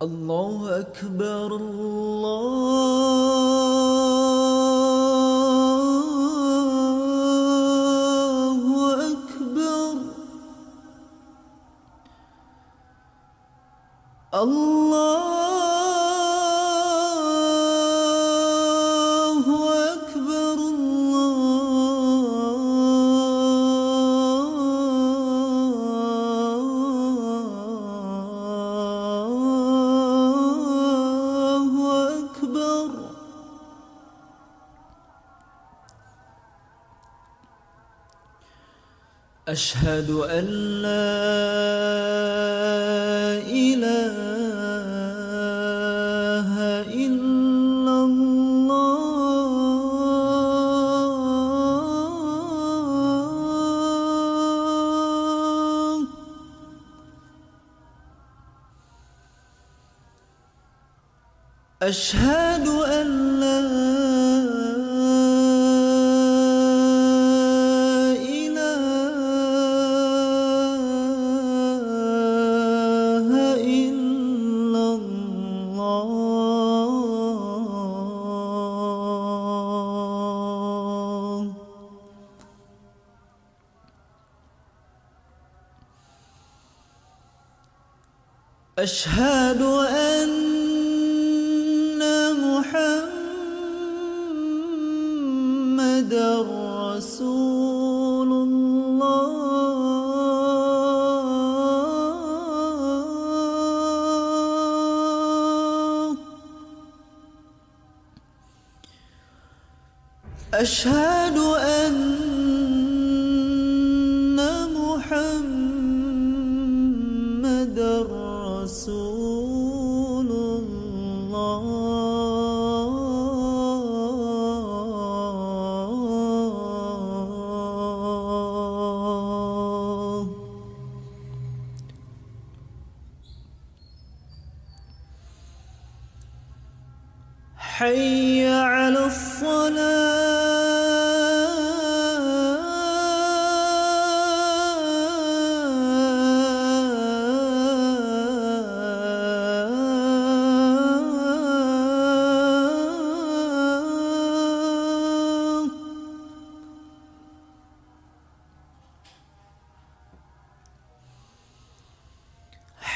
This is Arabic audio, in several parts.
الله أكبر الله أكبر الله أكبر الله أكبر. أشهد أن لا إله إلا الله. أشهد أن لا إله إلا الله. أشهد أن محمدًا رسول الله. أشهد أن محمدًا رسول الله. حي على الصلاة.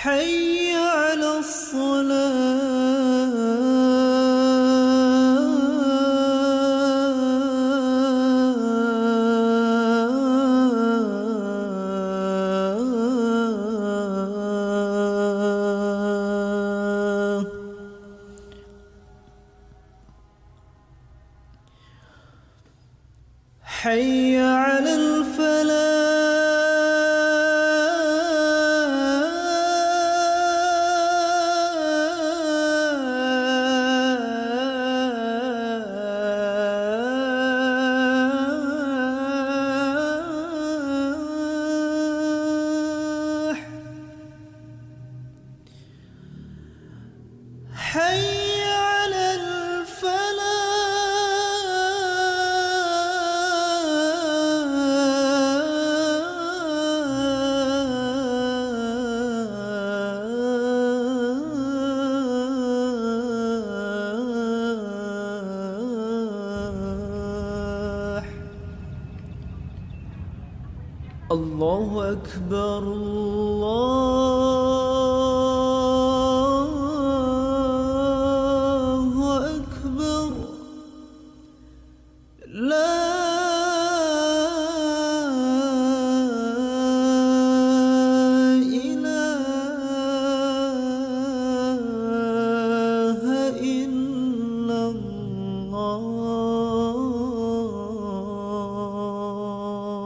حي على الصلاة. حي على الفلاح. حي على الفلاح. الله أكبر الله أكبر. لا